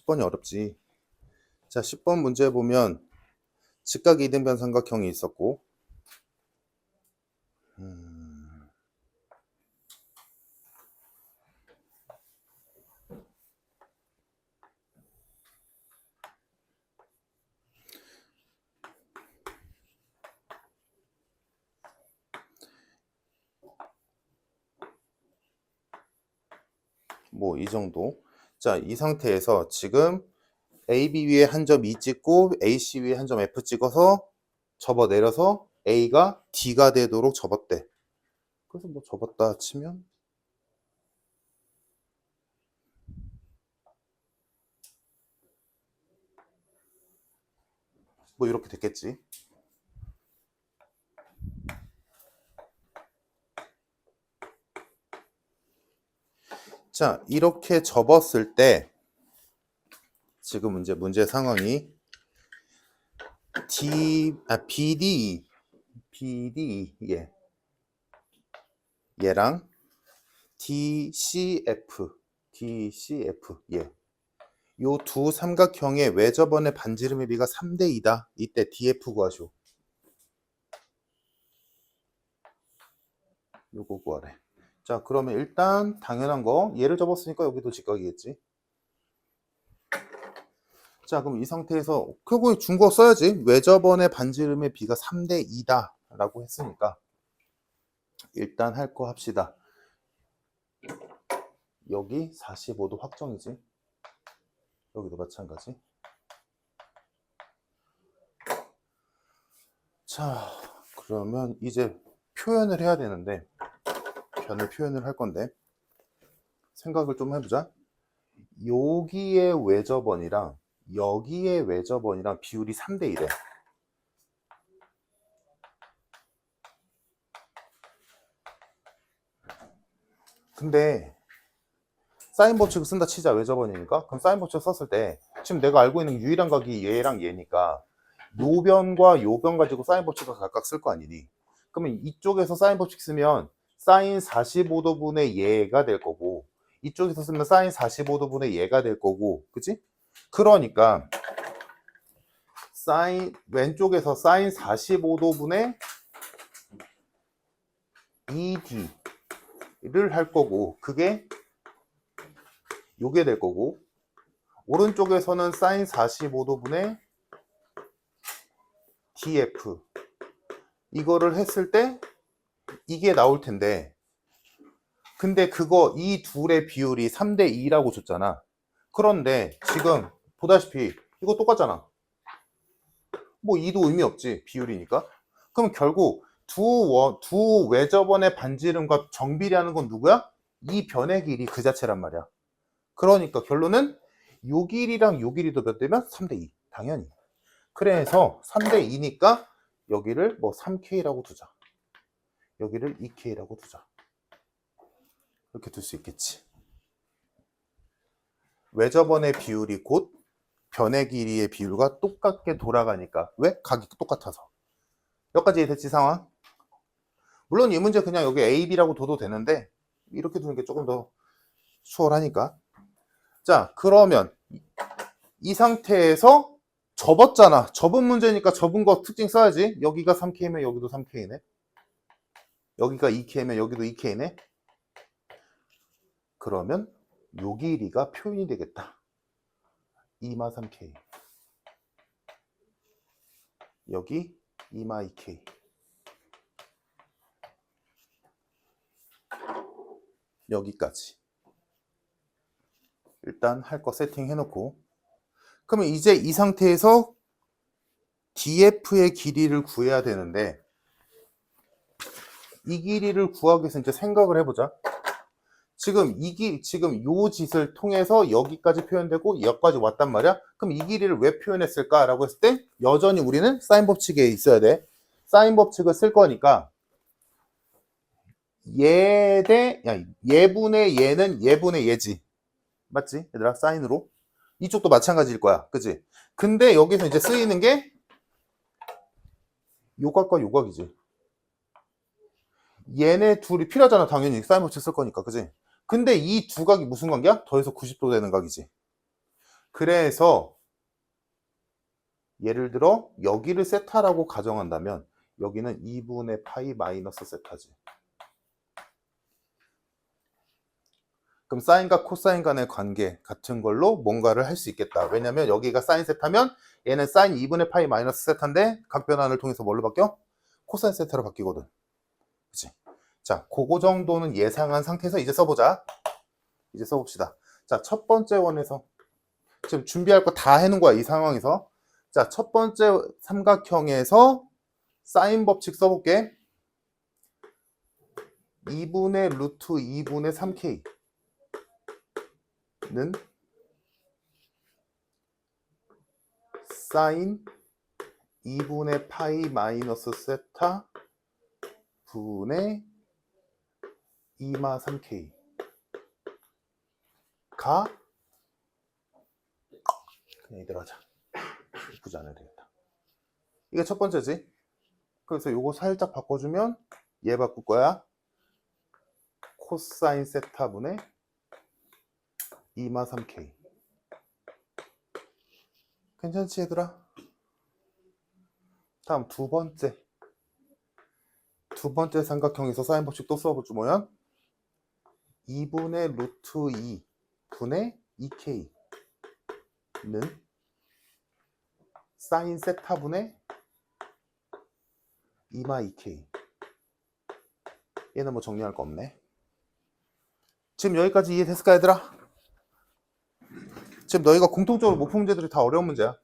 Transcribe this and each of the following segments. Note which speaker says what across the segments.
Speaker 1: 10번이 어렵지. 자, 10번 문제 보면 직각 이등변 삼각형이 있었고 뭐 이 정도. 자, 이 상태에서 지금 AB 위에 한 점 E 찍고 AC 위에 한 점 F 찍어서 접어 내려서 A가 D가 되도록 접었대. 그래서 뭐 접었다 치면 뭐 이렇게 됐겠지. 자, 이렇게 접었을 때 지금 문제 상황이 BD 얘랑 DCF 예. 요 두 삼각형의 외접원의 반지름의 비가 3대 2다. 이때 DF 구하쇼. 요거 구하래. 자, 그러면 일단 당연한 거 얘를 접었으니까 여기도 직각이겠지. 자, 그럼 이 상태에서 결국에 준 거 써야지. 외접원의 반지름의 비가 3대 2다 라고 했으니까 일단 할 거 합시다. 여기 45도 확정이지. 여기도 마찬가지. 자, 그러면 이제 표현을 해야 되는데 변을 표현을 할 건데 생각을 좀 해보자. 여기의 외접원이랑 여기의 외접원이랑 비율이 3대 1에. 근데 사인 법칙을 쓴다 치자. 외접원이니까. 그럼 사인 법칙 썼을 때 지금 내가 알고 있는 유일한 각이 얘랑 얘니까 요 변과 요 변 가지고 사인 법칙을 각각 쓸 거 아니니. 그러면 이쪽에서 사인 법칙 쓰면 사인 45도분의 얘가 될 거고 이쪽에서 쓰면 사인 45도분의 얘가 될 거고, 그치? 그러니까 왼쪽에서 사인 45도분의 ED를 할 거고 그게 요게 될 거고, 오른쪽에서는 사인 45도분의 DF 이거를 했을 때 이게 나올 텐데, 근데 이 둘의 비율이 3대 2라고 줬잖아. 그런데 지금 보다시피 이거 똑같잖아. 뭐 2도 의미 없지, 비율이니까. 그럼 결국 두 외접원의 반지름과 정비례하는 건 누구야? 이 변의 길이 그 자체란 말이야. 그러니까 결론은 요 길이랑 요 길이도 몇 대면? 3대 2. 당연히. 그래서 3대 2니까 여기를 뭐 3K라고 두자. 여기를 2K라고 두자. 이렇게 둘 수 있겠지. 외접원의 비율이 곧 변의 길이의 비율과 똑같게 돌아가니까. 왜? 각이 똑같아서. 여기까지 됐지, 상황? 물론 이 문제 그냥 여기 A, B라고 둬도 되는데 이렇게 두는 게 조금 더 수월하니까. 자, 그러면 이 상태에서 접었잖아. 접은 문제니까 접은 거 특징 써야지. 여기가 3K면 여기도 3K네. 여기가 2K면 여기도 2K네. 그러면 요 길이가 표현이 되겠다. 2마 3K. 여기 2마 2K. 여기까지. 일단 할 거 세팅 해놓고. 그러면 이제 이 상태에서 DF의 길이를 구해야 되는데, 이 길이를 구하기 위해서 이제 생각을 해보자. 지금 요 짓을 통해서 여기까지 표현되고 여기까지 왔단 말이야. 그럼 이 길이를 왜 표현했을까라고 했을 때 여전히 우리는 사인 법칙에 있어야 돼. 사인 법칙을 쓸 거니까 얘분의 얘는 얘분의 얘지. 맞지? 얘들아, 사인으로. 이쪽도 마찬가지일 거야. 그치? 근데 여기서 이제 쓰이는 게 요각과 요각이지. 얘네 둘이 필요하잖아. 당연히 사인 법칙 쓸 거니까. 그치? 근데 이 두 각이 무슨 관계야? 더해서 90도 되는 각이지. 그래서 예를 들어 여기를 세타라고 가정한다면 여기는 2분의 파이 마이너스 세타지. 그럼 사인과 코사인 간의 관계 같은 걸로 뭔가를 할 수 있겠다. 왜냐면 여기가 사인 세타면 얘는 사인 2분의 파이 마이너스 세타인데 각 변환을 통해서 뭘로 바뀌어? 코사인 세타로 바뀌거든. 그치? 자, 그거 정도는 예상한 상태에서 이제 써보자. 이제 써봅시다. 자, 첫 번째 원에서 지금 준비할 거 다 해놓은 거야, 이 상황에서. 자, 첫 번째 삼각형에서 사인 법칙 써볼게. 2분의 루트 2분의 3K 는 사인 2분의 파이 마이너스 세타 분의 2마 3K 가 그냥 이대로 하자. 굳이 안 해도 되겠다. 이게 첫 번째지. 그래서 요거 살짝 바꿔주면 얘 바꿀 거야. 코사인 세타 분의 2마 3K. 괜찮지 얘들아? 다음 두 번째 삼각형에서 사인 법칙 또 써보면 2분의 루트 2 분의 2K는 사인 세타 분의 2마 2K. 얘는 뭐 정리할 거 없네. 지금 여기까지 이해됐을까 얘들아? 지금 너희가 공통적으로 못 푼 문제들이 다 어려운 문제야.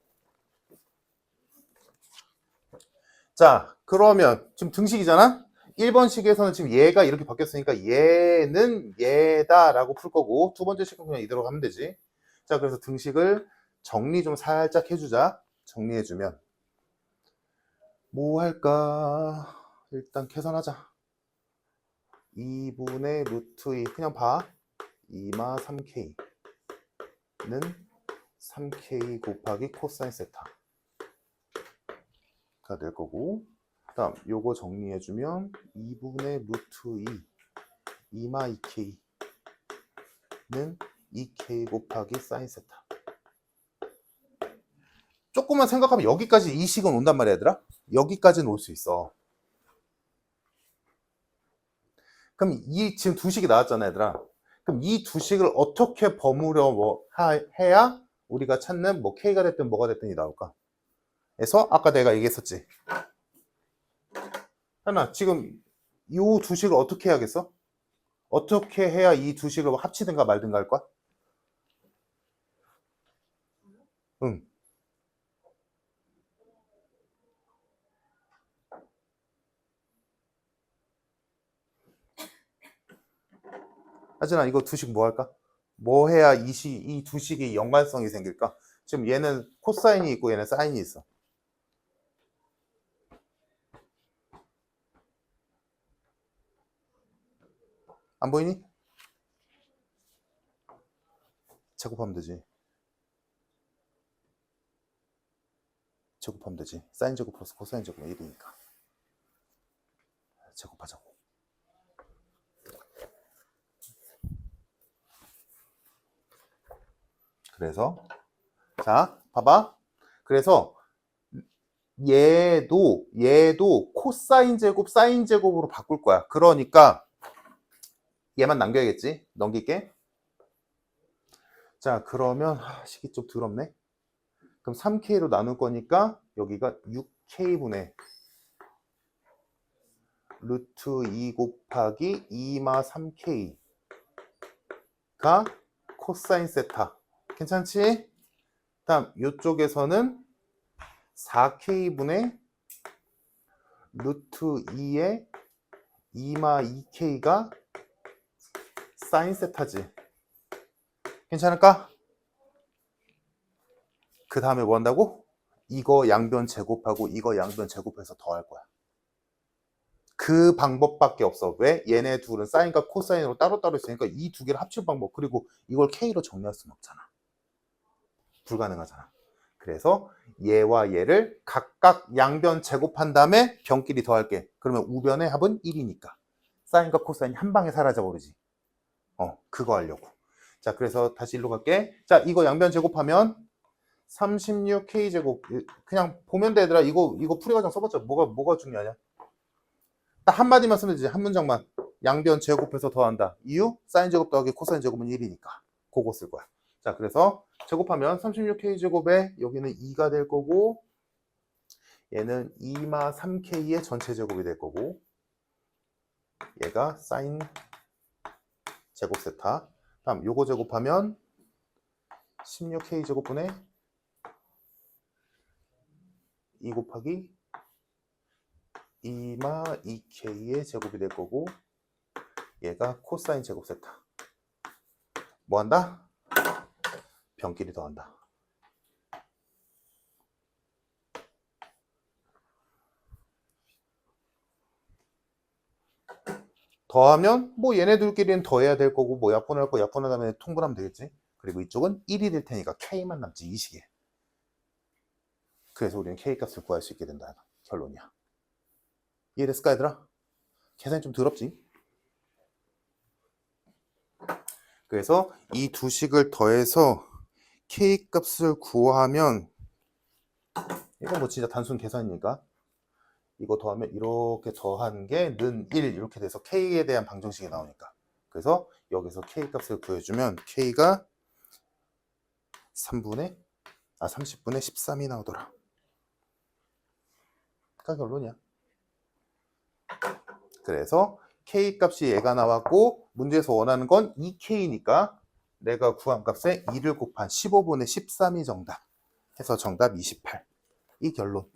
Speaker 1: 자, 그러면 지금 등식이잖아? 1번식에서는 지금 얘가 이렇게 바뀌었으니까 얘는 얘다라고 풀 거고 두 번째 식은 그냥 이대로 하면 되지. 자, 그래서 등식을 정리 좀 살짝 해주자. 정리해주면 뭐 할까? 일단 계산하자. 2분의 루트 2 그냥 봐. 2마 3K는 3K 곱하기 코사인 세타가 될 거고 다음 요거 정리해주면 2분의 루트 2 2마 2K는 2K 곱하기 사인 세타. 조금만 생각하면 여기까지 이 식은 온단 말이야 얘들아. 여기까지는 올 수 있어. 그럼 이 지금 두 식이 나왔잖아 얘들아. 그럼 이 두 식을 어떻게 버무려 해야 우리가 찾는 뭐 K가 됐든 뭐가 됐든이 나올까? 그래서 아까 내가 얘기했었지. 하나 지금 이 두 식을 어떻게 해야겠어? 어떻게 해야 이 두 식을 합치든가 말든가 할 거야? 응. 하진아 이거 두 식 뭐 할까? 뭐 해야 이 두 식이 연관성이 생길까? 지금 얘는 코사인이 있고 얘는 사인이 있어. 안 보이니? 제곱하면 되지. 제곱하면 되지. 사인 제곱 플러스 코사인 제곱은 1이니까. 제곱하자고. 그래서 자 봐봐. 그래서 얘도 코사인 제곱 사인 제곱으로 바꿀 거야. 그러니까 얘만 남겨야겠지. 넘길게. 자 그러면 식이 좀 더럽네. 그럼 3K로 나눌 거니까 여기가 6K분의 루트 2 곱하기 2마 3K가 코사인 세타. 괜찮지? 다음 이쪽에서는 4K분의 루트 2의 2마 2K가 사인 세타지. 괜찮을까? 그 다음에 뭐 한다고? 이거 양변 제곱하고 이거 양변 제곱해서 더할 거야. 그 방법밖에 없어. 왜? 얘네 둘은 사인과 코사인으로 따로따로 있으니까 이 두 개를 합칠 방법. 그리고 이걸 K로 정리할 수는 없잖아. 불가능하잖아. 그래서 얘와 얘를 각각 양변 제곱한 다음에 변끼리 더할게. 그러면 우변의 합은 1이니까 사인과 코사인이 한 방에 사라져 버리지. 그거 하려고. 자, 그래서 다시 일로 갈게. 자, 이거 양변 제곱하면 36K제곱. 그냥 보면 돼, 얘들아. 이거 풀이과정 써봤자 뭐가 중요하냐? 딱 한마디만 쓰면 되지. 한 문장만. 양변 제곱해서 더한다. 이유? 사인 제곱 더하기 코사인 제곱은 1이니까. 그거 쓸 거야. 자, 그래서 제곱하면 36K제곱에 여기는 2가 될 거고, 얘는 2마 3K의 전체 제곱이 될 거고, 얘가 사인 제곱 세타. 다음 요거 제곱하면 16K제곱분의 2 곱하기 2마 2K의 제곱이 될 거고, 얘가 코사인 제곱 세타. 뭐 한다? 변끼리 더한다. 더하면 뭐 얘네들끼리는 더해야 될 거고, 뭐 약분할 거 약분한 다음에 통분하면 되겠지. 그리고 이쪽은 1이 될 테니까 K만 남지, 이 식에. 그래서 우리는 K 값을 구할 수 있게 된다. 결론이야. 이해됐을까, 얘들아? 계산이 좀 더럽지? 그래서 이 두 식을 더해서 K 값을 구하면, 이건 뭐 진짜 단순 계산이니까, 이거 더하면 이렇게 더한 게 는 1 이렇게 돼서 K에 대한 방정식이 나오니까. 그래서 여기서 K 값을 구해주면 K가 30분의 13이 나오더라. 그게 결론이야. 그래서 K 값이 얘가 나왔고, 문제에서 원하는 건 2K니까 내가 구한 값에 2를 곱한 15분의 13이 정답. 해서 정답 28. 이 결론.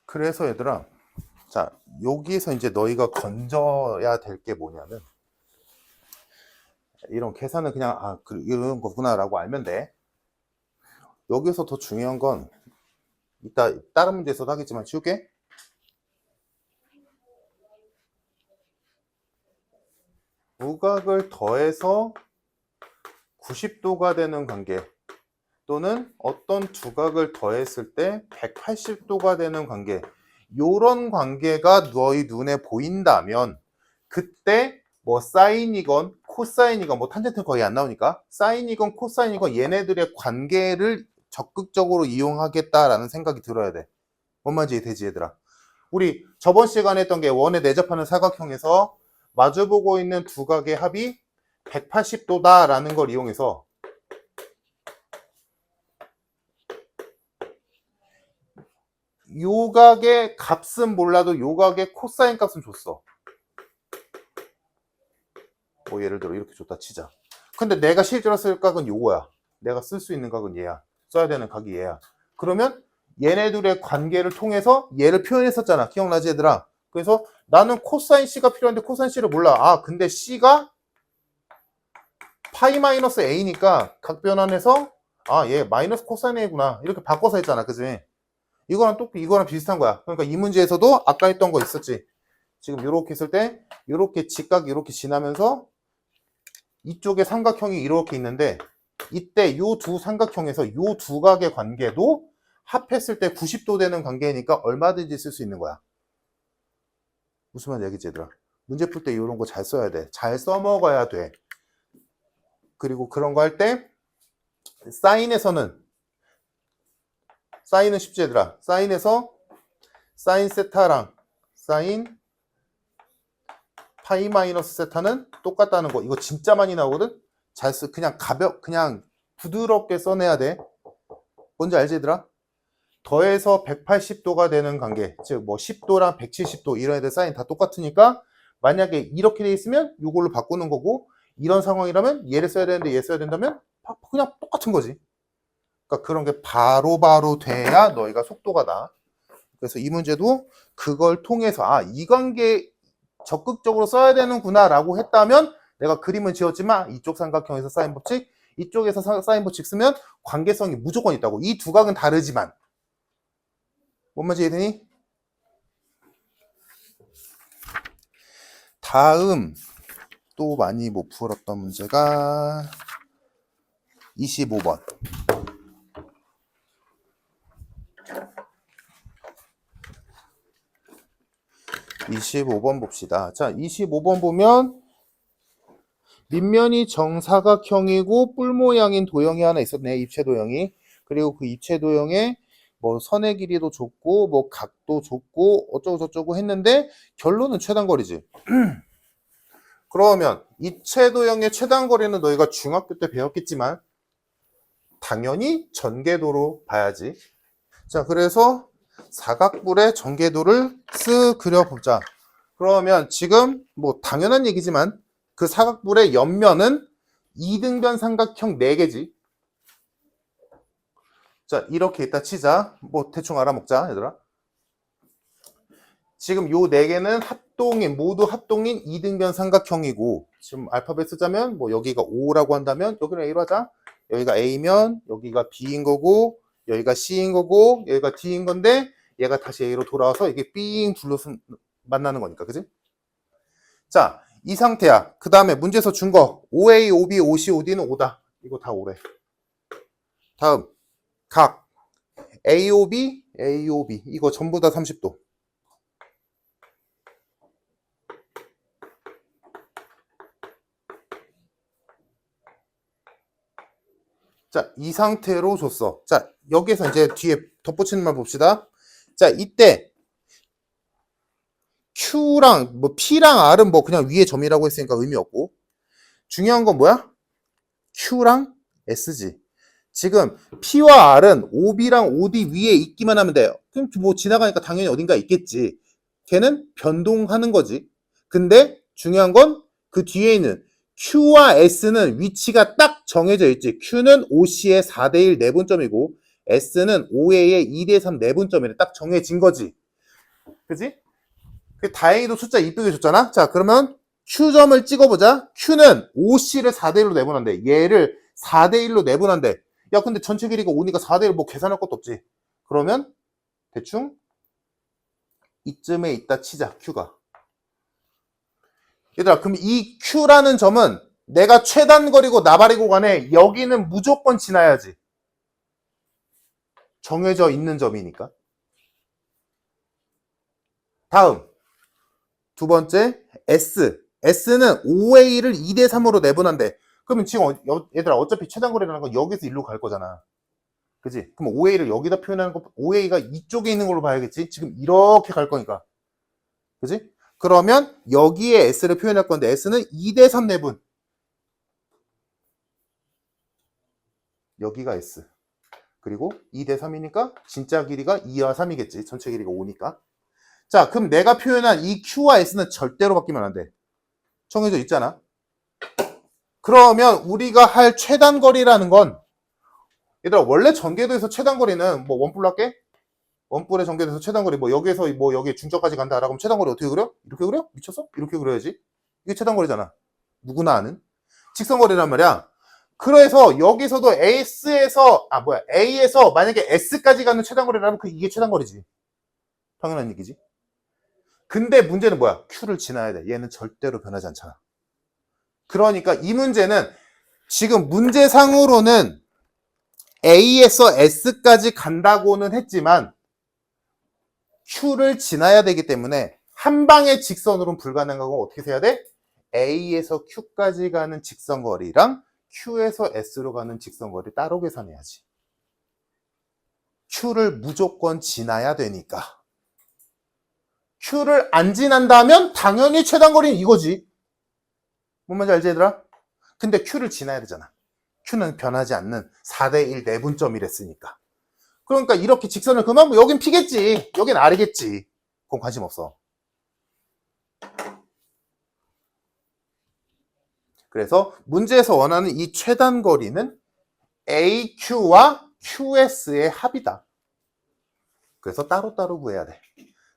Speaker 1: 그래서 얘들아, 자, 여기에서 이제 너희가 건져야 될 게 뭐냐면, 이런 계산은 그냥 이런 거구나 라고 알면 돼. 여기서 더 중요한 건 이따 다른 문제에서도 하겠지만 치울게. 무각을 더해서 90도가 되는 관계, 또는 어떤 두 각을 더했을 때 180도가 되는 관계, 요런 관계가 너희 눈에 보인다면 그때 뭐 사인이건 코사인이건, 뭐 탄젠트는 거의 안 나오니까 사인이건 코사인이건 얘네들의 관계를 적극적으로 이용하겠다라는 생각이 들어야 돼. 뭔 말인지 되지, 얘들아? 우리 저번 시간에 했던 게 원에 내접하는 사각형에서 마주보고 있는 두 각의 합이 180도다라는 걸 이용해서 요 각의 값은 몰라도 요 각의 코사인 값은 줬어. 뭐 예를 들어 이렇게 줬다 치자. 근데 내가 실제로 쓸 각은 요거야. 내가 쓸 수 있는 각은 얘야. 써야 되는 각이 얘야. 그러면 얘네들의 관계를 통해서 얘를 표현했었잖아. 기억나지, 얘들아? 그래서 나는 코사인 C가 필요한데 코사인 C를 몰라. 근데 C가 파이 마이너스 A니까 각 변환해서 얘 마이너스 코사인 A구나. 이렇게 바꿔서 했잖아. 그지? 이거랑 비슷한 거야. 그러니까 이 문제에서도 아까 했던 거 있었지. 지금 이렇게 했을 때 이렇게 직각이 이렇게 지나면서 이쪽에 삼각형이 이렇게 있는데, 이때 요 두 삼각형에서 요 두 각의 관계도 합했을 때 90도 되는 관계니까 얼마든지 쓸 수 있는 거야. 무슨 말인지 알겠지, 얘들아? 문제 풀 때 이런 거 잘 써야 돼. 잘 써먹어야 돼. 그리고 그런 거 할 때 사인은 쉽지, 얘들아. 사인에서 사인 세타랑 사인 파이 마이너스 세타는 똑같다는 거. 이거 진짜 많이 나오거든? 그냥 부드럽게 써내야 돼. 뭔지 알지, 얘들아? 더해서 180도가 되는 관계. 즉, 뭐 10도랑 170도 이런 애들 사인 다 똑같으니까 만약에 이렇게 돼 있으면 이걸로 바꾸는 거고, 이런 상황이라면 얘를 써야 되는데 얘 써야 된다면 그냥 똑같은 거지. 그러니까 그런 게 바로바로 돼야 너희가 속도가 나. 그래서 이 문제도 그걸 통해서 이 관계 적극적으로 써야 되는구나 라고 했다면, 내가 그림은 지었지만 이쪽 삼각형에서 사인 법칙, 이쪽에서 사인 법칙 쓰면 관계성이 무조건 있다고. 이 두 각은 다르지만. 뭔 말인지 이해되니? 다음 또 많이 못 풀었던 문제가 25번. 25번 봅시다. 자, 25번 보면 밑면이 정사각형이고 뿔 모양인 도형이 하나 있었네. 입체 도형이. 그리고 그 입체 도형에 뭐 선의 길이도 줬고 뭐 각도 줬고 어쩌고 저쩌고 했는데 결론은 최단거리지. 그러면 입체 도형의 최단거리는 너희가 중학교 때 배웠겠지만 당연히 전개도로 봐야지. 자, 그래서 사각뿔의 전개도를 쓱 그려보자. 그러면 지금 뭐 당연한 얘기지만 그 사각뿔의 옆면은 이등변 삼각형 4개지. 자, 이렇게 있다 치자. 뭐 대충 알아먹자, 얘들아. 지금 요 4개는 모두 합동인 이등변 삼각형이고, 지금 알파벳 쓰자면 뭐 여기가 O라고 한다면 여기는 A로 하자. 여기가 A면 여기가 B인 거고, 여기가 C인 거고, 여기가 D인 건데 얘가 다시 A로 돌아와서 이게 삥 둘러서 만나는 거니까, 그지? 자, 이 상태야. 그 다음에 문제에서 준 거 OA, OB, OC, OD는 5다. 이거 다 5래. 다음 각 AOB, AOB 이거 전부 다 30도. 자, 이 상태로 줬어. 자, 여기에서 이제 뒤에 덧붙이는 말 봅시다. 자, 이때 Q랑 뭐 P랑 R은 뭐 그냥 위에 점이라고 했으니까 의미 없고, 중요한 건 뭐야? Q랑 S지. 지금 P와 R은 OB랑 OD 위에 있기만 하면 돼요. 그럼 뭐 지나가니까 당연히 어딘가 있겠지. 걔는 변동하는 거지. 근데 중요한 건 그 뒤에 있는 Q와 S는 위치가 딱 정해져 있지. Q는 OC의 4대1 내분점이고 S는 OA의 2대3 내분점이래. 딱 정해진 거지. 그지? 다행히도 숫자 이쁘게 줬잖아. 자, 그러면 Q점을 찍어보자. Q는 OC를 4대1로 내분한대. 얘를 4대1로 내분한대. 야, 근데 전체 길이가 5니까 4대1 뭐 계산할 것도 없지. 그러면 대충 이쯤에 있다 치자, Q가. 얘들아, 그럼 이 Q라는 점은 내가 최단거리고 나발이고 간에 여기는 무조건 지나야지. 정해져 있는 점이니까. 다음 두 번째 S. S는 OA를 2대3으로 내분한대. 그러면 지금 얘들아 어차피 최단거리라는 건 여기서 일로 갈 거잖아. 그지? 그럼 OA를 여기다 표현하는 거, OA가 이쪽에 있는 걸로 봐야겠지? 지금 이렇게 갈 거니까. 그지? 그러면 여기에 S를 표현할 건데 S는 2대3 내분. 여기가 S. 그리고 2대3이니까 진짜 길이가 2와 3이겠지. 전체 길이가 5니까. 자, 그럼 내가 표현한 이 Q와 S는 절대로 바뀌면 안 돼. 정해져 있잖아. 그러면 우리가 할 최단거리라는 건, 얘들아 원래 전개도에서 최단거리는 뭐 원뿔로 할게? 원뿔의 전개도에서 최단거리 뭐 여기에서 뭐 여기 중점까지 간다라고 하면 최단거리 어떻게 그려? 이렇게 그려? 미쳤어? 이렇게 그려야지. 이게 최단거리잖아. 누구나 아는 직선거리란 말이야. 그래서 여기서도 A에서 만약에 S까지 가는 최단거리라면 이게 최단거리지. 당연한 얘기지. 근데 문제는 뭐야? Q를 지나야 돼. 얘는 절대로 변하지 않잖아. 그러니까 이 문제는 지금 문제상으로는 A에서 S까지 간다고는 했지만 Q를 지나야 되기 때문에 한 방의 직선으로는 불가능하고 어떻게 해야 돼? A에서 Q까지 가는 직선거리랑 Q에서 S로 가는 직선거리 따로 계산해야지. Q를 무조건 지나야 되니까. Q를 안 지난다면 당연히 최단거리는 이거지. 뭔 말인지 알지 얘들아? 근데 Q를 지나야 되잖아. Q는 변하지 않는 4대1 내분점이랬으니까. 그러니까 이렇게 직선을 그만 여긴 P겠지. 여긴 R이겠지. 그건 관심 없어. 그래서 문제에서 원하는 이 최단거리는 AQ와 QS의 합이다. 그래서 따로따로 구해야 돼.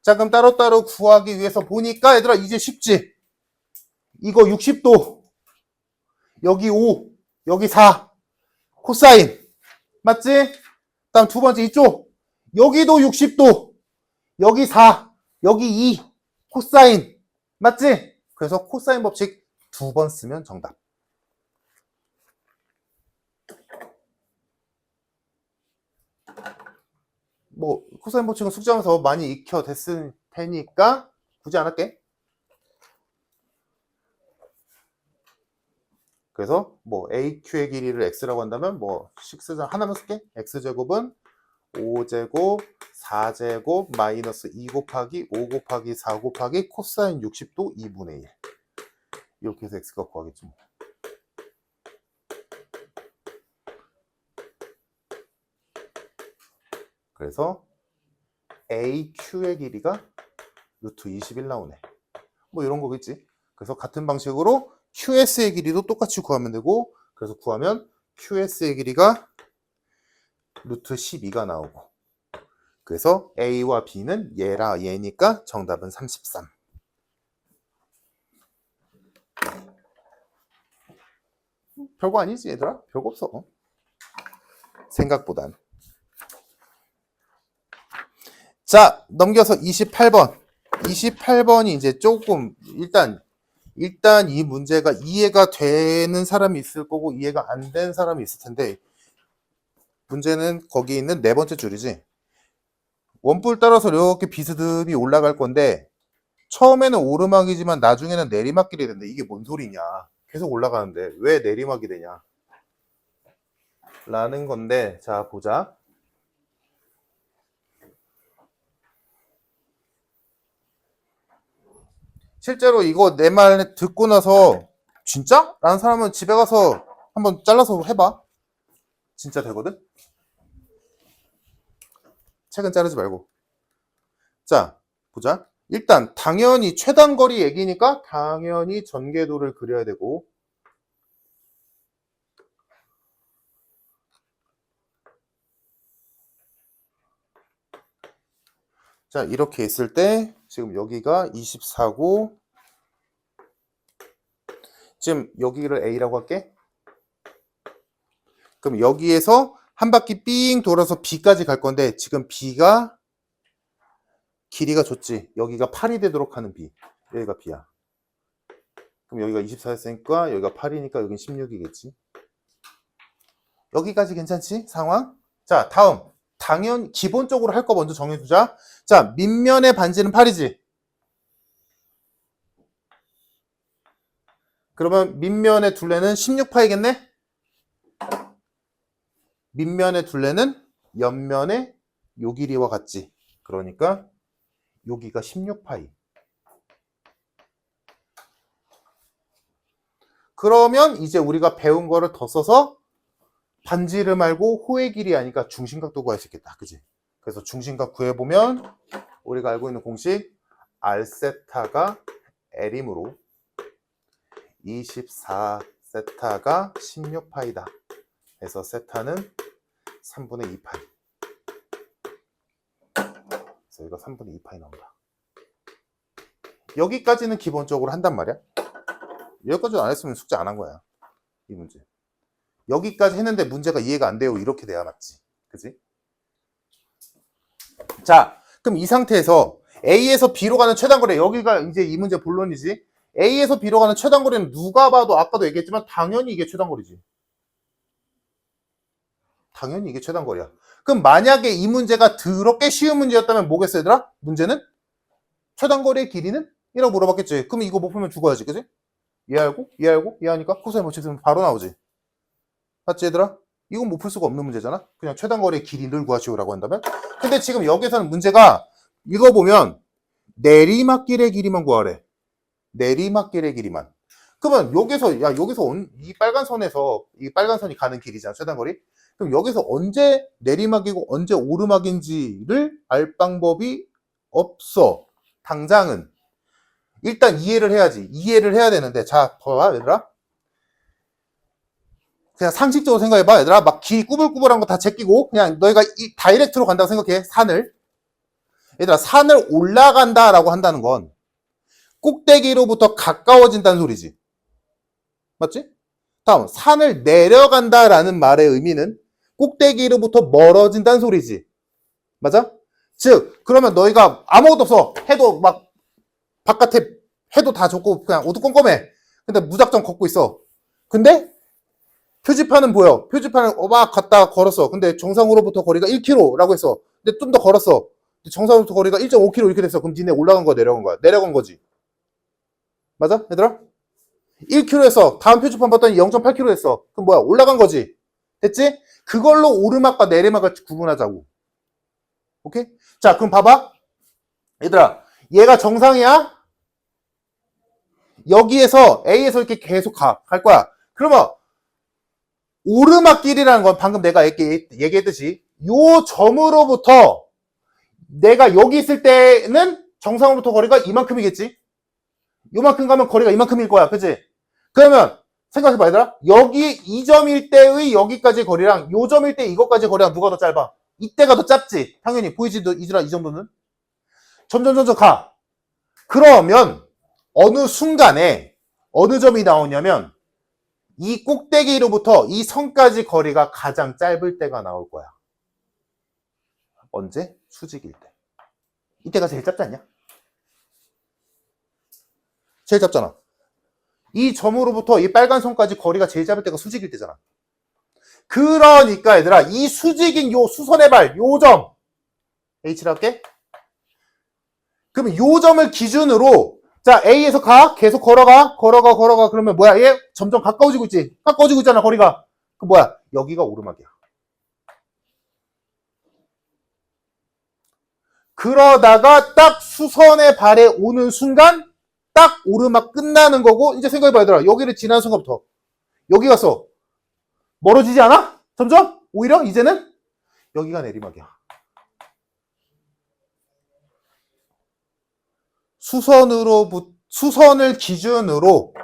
Speaker 1: 자, 그럼 따로따로 구하기 위해서 보니까 얘들아 이제 쉽지? 이거 60도, 여기 5, 여기 4, 코사인. 맞지? 다음 두 번째 이쪽. 여기도 60도, 여기 4, 여기 2, 코사인. 맞지? 그래서 코사인 법칙 2번 쓰면 정답. 뭐 코사인 법칙은 숙제하면서 많이 익혀댔을 테니까 굳이 안 할게. 그래서 뭐 AQ의 길이를 x라고 한다면 뭐 6 하나만 쓸게. x제곱은 5제곱 4제곱 마이너스 2 곱하기 5 곱하기 4 곱하기 코사인 60도 2분의 1 이렇게 해서 x가 구하겠지 뭐. 그래서 AQ의 길이가 루트 21 나오네. 뭐 이런 거겠지. 그래서 같은 방식으로 QS의 길이도 똑같이 구하면 되고, 그래서 구하면 QS의 길이가 루트 12가 나오고, 그래서 A와 B는 얘니까 정답은 33. 별거 아니지 얘들아? 별거 없어. 생각보단. 자, 넘겨서 28번. 28번이 이제 조금 일단 이 문제가 이해가 되는 사람이 있을 거고 이해가 안 되는 사람이 있을 텐데, 문제는 거기 있는 네 번째 줄이지. 원뿔 따라서 이렇게 비스듬히 올라갈 건데 처음에는 오르막이지만 나중에는 내리막길이 된대. 이게 뭔 소리냐. 계속 올라가는데 왜 내리막이 되냐 라는 건데, 자 보자. 실제로 이거 내 말 듣고 나서 진짜? 라는 사람은 집에 가서 한번 잘라서 해봐. 진짜 되거든? 책은 자르지 말고. 자, 보자. 일단 당연히 최단거리 얘기니까 당연히 전개도를 그려야 되고, 자 이렇게 있을 때 지금 여기가 24고 지금 여기를 A라고 할게. 그럼 여기에서 한 바퀴 삥 돌아서 B까지 갈 건데 지금 B가 길이가 줬지. 여기가 8이 되도록 하는 B. 여기가 B야. 그럼 여기가 24였으니까 여기가 8이니까 여긴 16이겠지. 여기까지 괜찮지? 상황? 자, 다음. 당연 기본적으로 할 거 먼저 정해두자. 자, 밑면의 반지는 8이지. 그러면 밑면의 둘레는 16파이겠네? 밑면의 둘레는 옆면의 요 길이와 같지. 그러니까 여기가 16파이. 그러면 이제 우리가 배운 거를 더 써서 반지를 말고 호의 길이 아니까 중심각도 구할 수 있겠다. 그지? 그래서 중심각 구해보면 우리가 알고 있는 공식 R세타가 L이므로 24세타가 16파이다. 그래서 세타는 3분의 2파이. 그래서 여기가 3분의 2파이 나온다. 여기까지는 기본적으로 한단 말이야. 여기까지 안 했으면 숙제 안 한 거야. 이 문제. 여기까지 했는데 문제가 이해가 안 돼요. 이렇게 돼야 맞지. 그지? 자, 그럼 이 상태에서 A에서 B로 가는 최단거리, 여기가 이제 이 문제 본론이지. A에서 B로 가는 최단거리는 누가 봐도 아까도 얘기했지만 당연히 이게 최단거리지. 당연히 이게 최단거리야. 그럼 만약에 이 문제가 더럽게 쉬운 문제였다면 뭐겠어 얘들아? 문제는 최단거리의 길이는? 이라고 물어봤겠지. 그럼 이거 못 풀면 죽어야지. 그지? 이해하니까 코사인 법칙은 바로 나오지. 맞지 얘들아? 이건 못 풀 수가 없는 문제잖아. 그냥 최단거리의 길이를 구하시오라고 한다면. 근데 지금 여기서는 문제가 읽어보면 내리막길의 길이만 구하래. 내리막길의 길이만. 그러면 여기서 이 빨간 선이 가는 길이잖아. 최단거리. 그럼 여기서 언제 내리막이고 언제 오르막인지를 알 방법이 없어. 당장은. 일단 이해를 해야지. 이해를 해야 되는데, 자 봐봐 얘들아. 그냥 상식적으로 생각해봐 얘들아. 막 길 꾸불꾸불한 거 다 제끼고 그냥 너희가 이 다이렉트로 간다고 생각해. 산을. 얘들아, 산을 올라간다라고 한다는 건 꼭대기로부터 가까워진다는 소리지. 맞지? 다음, 산을 내려간다라는 말의 의미는 꼭대기로부터 멀어진다는 소리지. 맞아? 즉, 그러면 너희가 아무것도 없어. 해도 막 바깥에 해도 다 좋고 그냥 어두컴컴해. 근데 무작정 걷고 있어. 근데 표지판은 보여. 표지판을 막 갔다 걸었어. 근데 정상으로부터 거리가 1km라고 했어. 근데 좀 더 걸었어. 정상으로부터 거리가 1.5km 이렇게 됐어. 그럼 니네 올라간 거야, 내려간 거야? 내려간 거지. 맞아? 얘들아? 1km에서 다음 표지판 봤더니 0.8km 됐어. 그럼 뭐야? 올라간 거지. 됐지? 그걸로 오르막과 내리막을 구분하자고. 오케이? 자, 그럼 봐봐. 얘들아, 얘가 정상이야? 여기에서 A에서 이렇게 계속 갈 거야. 그러면 오르막길이라는 건 방금 내가 얘기했듯이 요 점으로부터 내가 여기 있을 때는 정상으로부터 거리가 이만큼이겠지? 요만큼 가면 거리가 이만큼일 거야. 그치? 그러면 생각해봐 얘들아. 여기 이 점일 때의 여기까지 거리랑 요 점일 때 이것까지 거리랑 누가 더 짧아? 이때가 더 짧지? 당연히 보이지? 이들아 이 정도는? 점점 가. 그러면 어느 순간에 어느 점이 나오냐면 이 꼭대기로부터 이 선까지 거리가 가장 짧을 때가 나올 거야. 언제? 수직일 때. 이때가 제일 짧지 않냐? 제일 짧잖아. 이 점으로부터 이 빨간 선까지 거리가 제일 짧을 때가 수직일 때잖아. 그러니까 얘들아 이 수직인 요 수선의 발, 요 점 H를 할게. 그러면 요 점을 기준으로 자 A에서 계속 걸어가 그러면 뭐야? 얘 점점 가까워지고 있지? 가까워지고 있잖아 거리가. 그 뭐야? 여기가 오르막이야. 그러다가 딱 수선의 발에 오는 순간 딱 오르막 끝나는 거고 이제 생각해봐 얘들아 여기를 지난 순간부터 여기 가서 멀어지지 않아? 점점? 오히려 이제는 여기가 내리막이야. 수선을 기준으로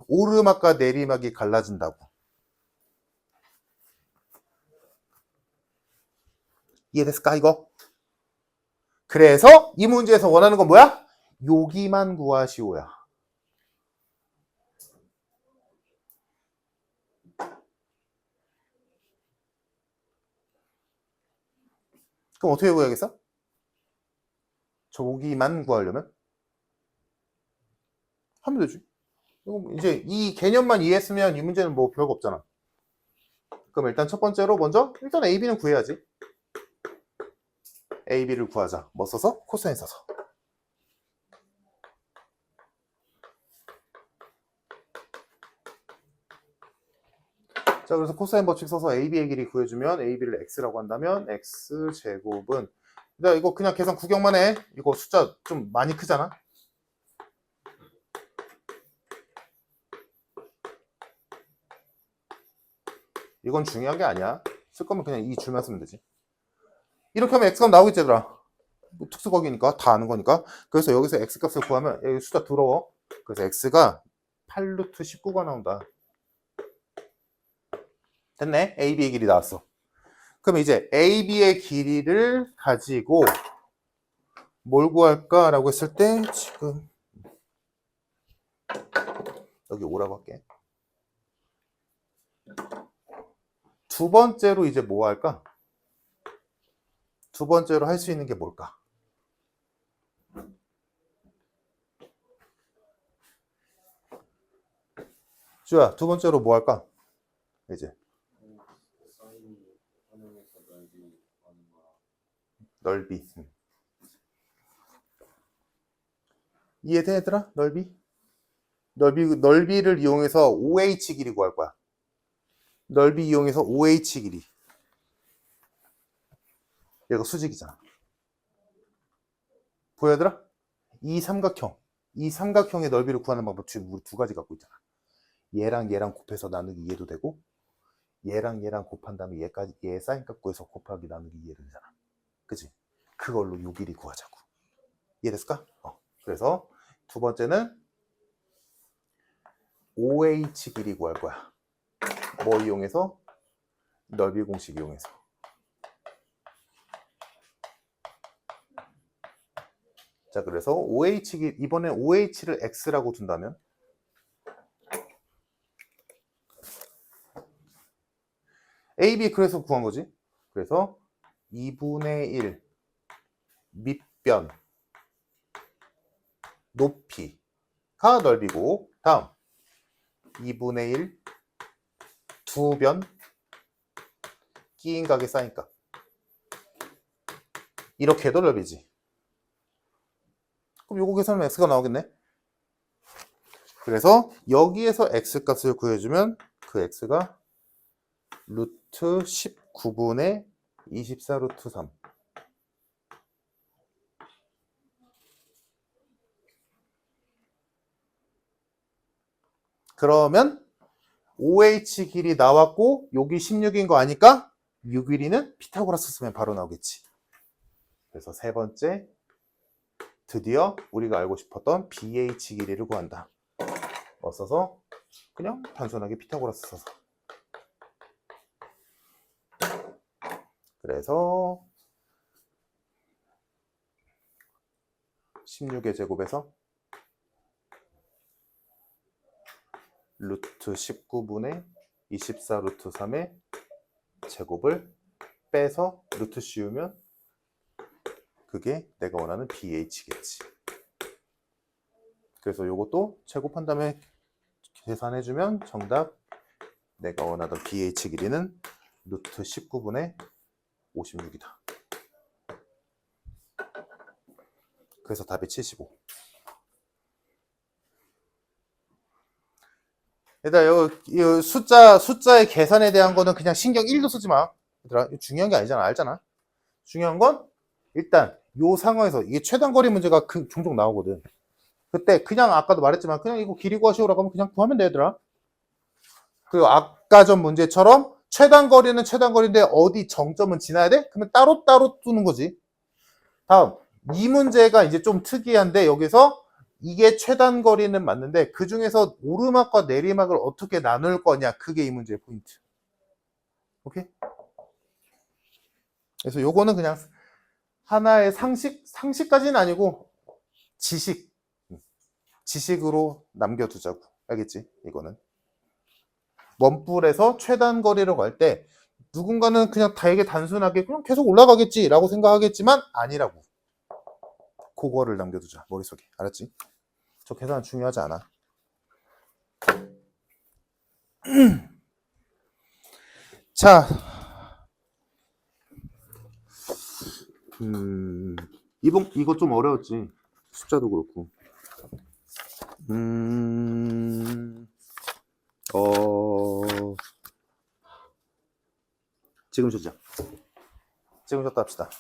Speaker 1: 오르막과 내리막이 갈라진다고. 이해됐을까 이거? 그래서 이 문제에서 원하는 건 뭐야? 여기만 구하시오야. 그럼 어떻게 구해야겠어? 저기만 구하려면? 하면 되지. 이제 이 개념만 이해했으면 이 문제는 뭐 별거 없잖아. 그럼 일단 첫 번째로 먼저 일단 A, B는 구해야지. A, B를 구하자. 뭐 써서? 코사인 써서. 자, 그래서 코사인 법칙 써서 A, B의 길이 구해주면 A, B를 X라고 한다면 X제곱은 이거 그냥 계산 구경만 해. 이거 숫자 좀 많이 크잖아. 이건 중요한 게 아니야. 쓸 거면 그냥 이 줄만 쓰면 되지. 이렇게 하면 X값 나오겠지 얘들아. 뭐 특수거기니까 다 아는 거니까. 그래서 여기서 X값을 구하면 여기 숫자 더러워. 그래서 X가 8루트 19가 나온다. 됐네. AB의 길이 나왔어. 그럼 이제 AB의 길이를 가지고 뭘 구할까라고 했을 때 지금 여기 오라고 할게. 두 번째로 이제 뭐 할까? 두 번째로 할 수 있는 게 뭘까? 주야, 두 번째로 뭐 할까? 이제 넓이. 이해돼 얘들아? 넓이를 이용해서 OH 길이 구할 거야. 넓이 이용해서 OH 길이. 얘가 수직이잖아. 보여 얘들아? 이 삼각형의 넓이를 구하는 방법 지금 우리 두 가지 갖고 있잖아. 얘랑 곱해서 나누기 2해도 되고 얘랑 곱한 다음에 얘 사인값 구해서 곱하기 나누기 2해도 되잖아. 그치? 그걸로 요 길이 구하자고. 이해됐을까? 그래서 두 번째는 OH 길이 구할 거야. 뭐 이용해서? 넓이 공식 이용해서. 자, 그래서 OH 길이, 이번에 OH를 X라고 둔다면 AB 그래서 구한 거지. 그래서 2분의 1 밑변 높이가 넓이고 다음 2분의 1 두변 끼인 각의 사인값 이렇게 해도 넓이지. 그럼 요거 계산하면 x가 나오겠네. 그래서 여기에서 x값을 구해주면 그 x가 루트 19분의 24 루트 3. 그러면 OH 길이 나왔고 여기 16인 거 아니까 6일이는 피타고라스 쓰면 바로 나오겠지. 그래서 세 번째, 드디어 우리가 알고 싶었던 BH 길이를 구한다. 써서 그냥 단순하게 피타고라스 써서. 그래서 16의 제곱에서 루트 19분의 24 루트 3의 제곱을 빼서 루트 씌우면 그게 내가 원하는 BH겠지. 그래서 요것도 제곱한 다음에 계산해주면 정답 내가 원하던 BH 길이는 루트 19분의 56이다. 그래서 답이 75. 얘들아, 이 숫자의 계산에 대한 거는 그냥 신경 1도 쓰지 마. 얘들아, 중요한 게 아니잖아. 알잖아. 중요한 건 일단 요 상황에서 이게 최단거리 문제가 종종 나오거든. 그때 그냥 아까도 말했지만 그냥 이거 길이 구하시오라고 하면 그냥 구하면 돼, 얘들아. 그리고 아까 전 문제처럼 최단거리는 최단거리인데 어디 정점은 지나야 돼? 그러면 따로따로 두는 거지. 다음, 이 문제가 이제 좀 특이한데 여기서 이게 최단거리는 맞는데 그 중에서 오르막과 내리막을 어떻게 나눌 거냐, 그게 이 문제의 포인트. 오케이? 그래서 요거는 그냥 하나의 상식까지는 아니고 지식으로 남겨두자고. 알겠지? 이거는 원뿔에서 최단거리를 갈 때 누군가는 그냥 되게 단순하게 그냥 계속 올라가겠지 라고 생각하겠지만 아니라고. 그거를 남겨두자, 머릿속에. 알았지? 저 계산 중요하지 않아. 자, 이거 좀 어려웠지. 숫자도 그렇고. 지금 줬자 합시다.